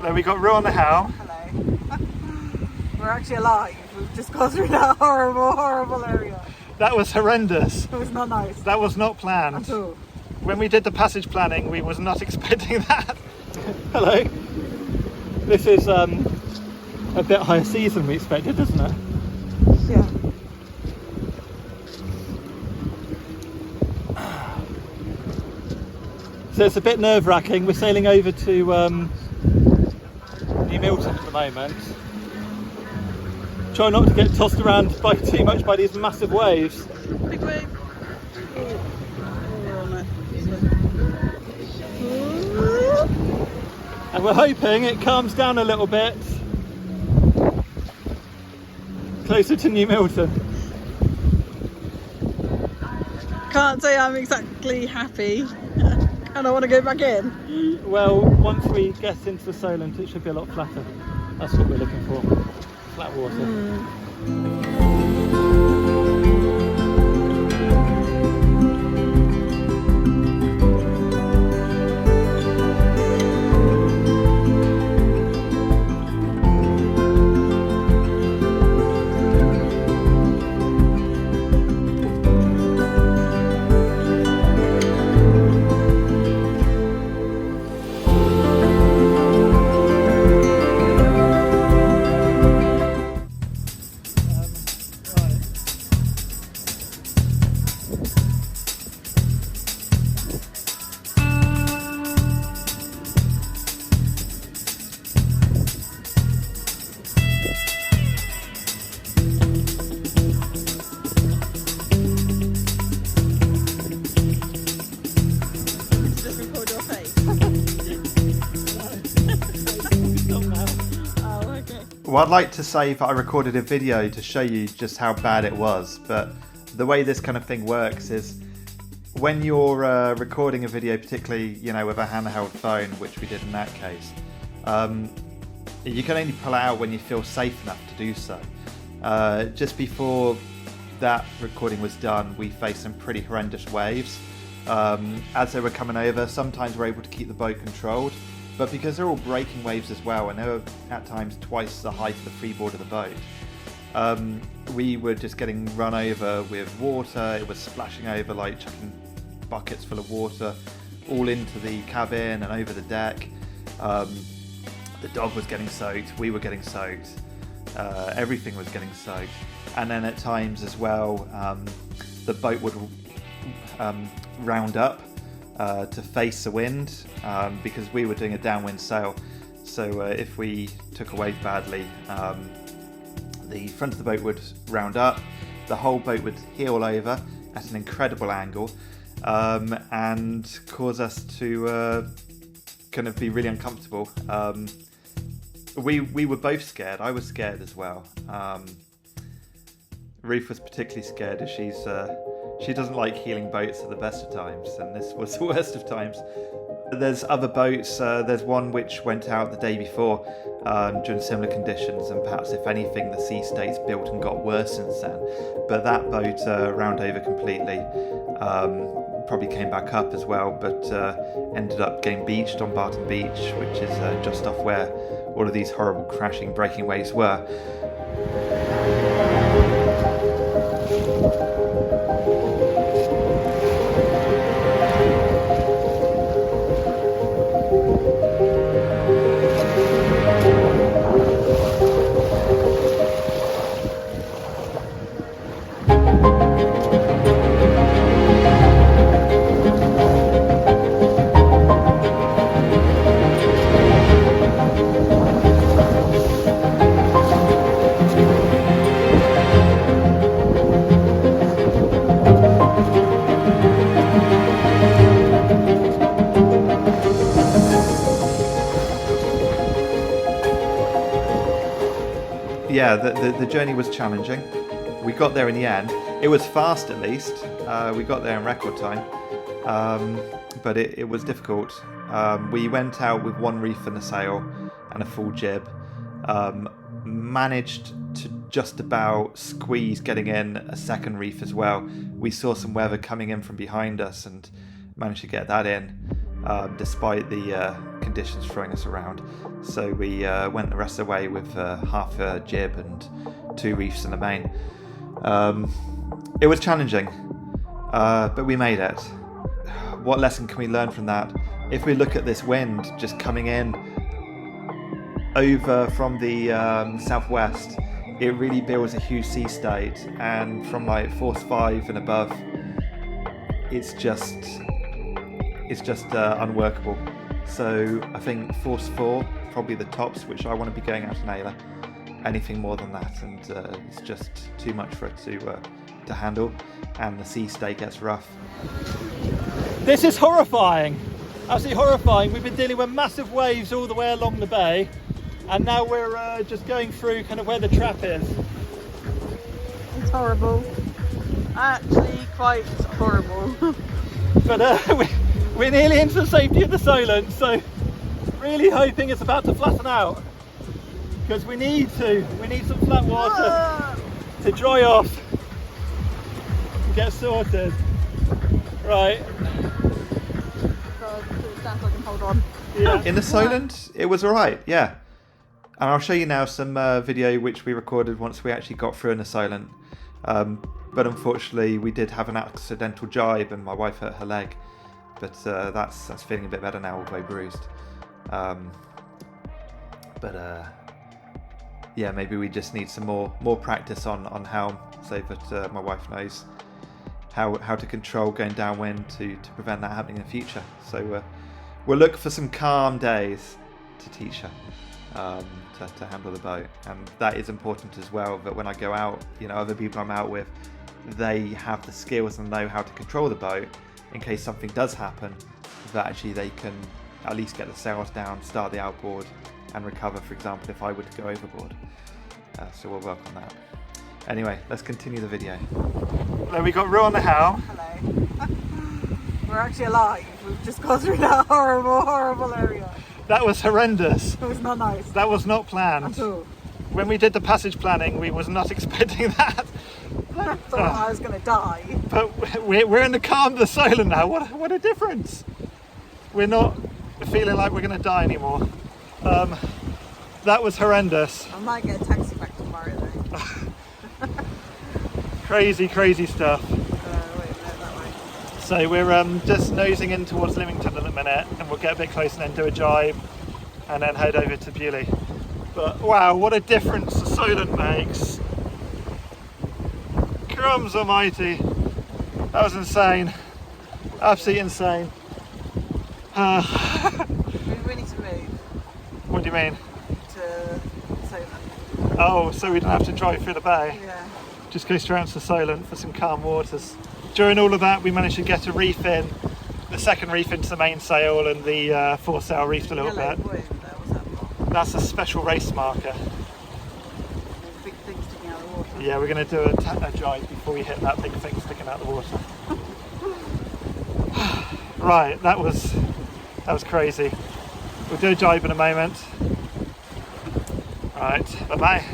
Then we got Rue on the helm. Hello. We're actually alive. We've just gone through that horrible area. That was horrendous. It was not nice. That was not planned. At all. When we did the passage planning, we was not expecting that. Hello. This is a bit higher seas than we expected, isn't it? Yeah. So it's a bit nerve-wracking. We're sailing over to New Milton at the moment. Try not to get tossed around by too much by these massive waves. Big wave. And we're hoping it calms down a little bit closer to New Milton. Can't say I'm exactly happy. And I want to go back in. Well, once we get into the Solent, it should be a lot flatter. That's what we're looking for. Flat water. Well, I'd like to say that I recorded a video to show you just how bad it was, but the way this kind of thing works is when you're recording a video, particularly, you know, with a handheld phone, which we did in that case, you can only pull it out when you feel safe enough to do so. Just before that recording was done, we faced some pretty horrendous waves. As they were coming over, sometimes we're able to keep the boat controlled, but because they're all breaking waves as well, and they were at times twice the height of the freeboard of the boat, we were just getting run over with water. It was splashing over, like chucking buckets full of water all into the cabin and over the deck. The dog was getting soaked, we were getting soaked, everything was getting soaked. And then at times as well, the boat would round up to face the wind, because we were doing a downwind sail. So if we took a wave badly, the front of the boat would round up, the whole boat would heel over at an incredible angle, and cause us to kind of be really uncomfortable. We were both scared. I was scared as well. Ruth was particularly scared as she doesn't like heeling boats at the best of times, and this was the worst of times. There's other boats. There's one which went out the day before during similar conditions, and perhaps if anything the sea state's built and got worse since then. But that boat round over completely. Probably came back up as well, but ended up getting beached on Barton Beach, which is just off where all of these horrible crashing, breaking waves were. Yeah, the journey was challenging. We got there in the end. It was fast, at least. We got there in record time, but it was difficult. We went out with one reef and a sail and a full jib. Managed to just about squeeze getting in a second reef as well. We saw some weather coming in from behind us and managed to get that in. despite the conditions throwing us around. So we went the rest of the way with half a jib and 2 reefs in the main. It was challenging, but we made it. What lesson can we learn from that? If we look at this wind just coming in over from the southwest, it really builds a huge sea state, and from like force 5 and above, it's just unworkable. So I think force 4, probably the tops, which I want to be going out to nailer. Anything more than that, and it's just too much for it to handle, and the sea state gets rough. This is horrifying, absolutely horrifying. We've been dealing with massive waves all the way along the bay, and now we're just going through kind of where the trap is. It's horrible. Actually, quite horrible. But we're nearly into the safety of the Solent, so really hoping it's about to flatten out, because we need some flat water to dry off and get sorted. Right. Sounds like I can hold on. Yeah. In the Solent, it was alright, yeah. And I'll show you now some video which we recorded once we actually got through in the Solent. But unfortunately, we did have an accidental jibe and my wife hurt her leg. But that's feeling a bit better now, although bruised. Yeah, maybe we just need some more practice on how, so that my wife knows how to control going downwind to prevent that happening in the future. So we'll look for some calm days to teach her to handle the boat, and that is important as well. That when I go out, other people I'm out with, they have the skills and know how to control the boat in case something does happen. That actually they can at least get the sails down, start the outboard, and recover. For example, if I were to go overboard. So we'll work on that. Anyway, let's continue the video. Then we got Rue on the helm. Hello. We're actually alive. We've just gone through that horrible area. That was horrendous. It was not nice. That was not planned. At all. When we did the passage planning, we was not expecting that. I thought I was going to die. But we're in the calm of the Solent now. What a difference. We're not feeling like we're going to die anymore. That was horrendous. I might get a taxi back tomorrow though. Crazy stuff. Wait, no, that way. So we're just nosing in towards Lymington at the minute, and we'll get a bit closer and then do a jibe and then head over to Beaulieu. But wow, what a difference the Solent makes. Crumbs almighty. That was insane. Absolutely insane. We need to move What do you mean? to Solent. Oh, so we don't have to drive through the bay. Yeah. Just go straight to Solent for some calm waters. During all of that, we managed to get a reef in, the second reef into the mainsail, and the foresail reefed a little Yellow bit. buoy there, what's that for? That's a special race marker. There's big things sticking out of the water. Yeah, we're going to do a jibe before we hit that big thing sticking out the water. Right, that was crazy. We'll do a jibe in a moment. Right, bye-bye.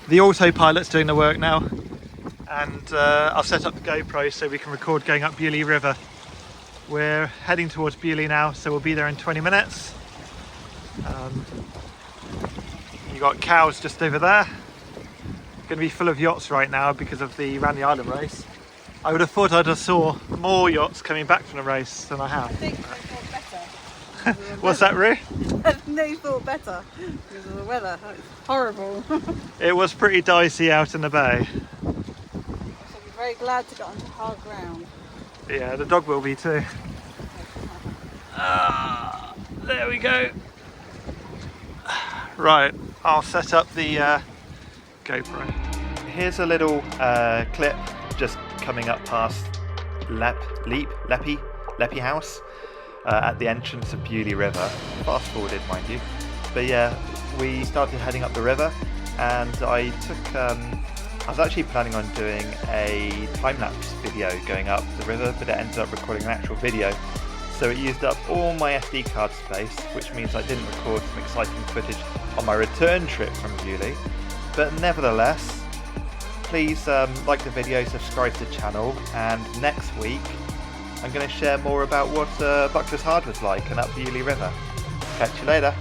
The autopilot's doing the work now, and I'll set up the GoPro so we can record going up Beaulieu River. We're heading towards Beaulieu now, so we'll be there in 20 minutes. You got cows just over there. Going to be full of yachts right now because of the Round the Island race. I would have thought I'd have saw more yachts coming back from the race than I have. I think they thought better. What's that, Rue? They thought better because of the weather. It's horrible. It was pretty dicey out in the bay. So we're very glad to get onto hard ground. Yeah, the dog will be too. There we go. Right, I'll set up the GoPro. Here's a little clip just coming up past Leppy House at the entrance of Beaulieu River. Fast forwarded, mind you. But yeah, we started heading up the river, and I was actually planning on doing a time-lapse video going up the river, but it ended up recording an actual video. So it used up all my SD card space, which means I didn't record some exciting footage on my return trip from Beaulieu. But nevertheless, please like the video, subscribe to the channel, and next week I'm going to share more about what Buckler's Hard was like and up Beaulieu River. Catch you later.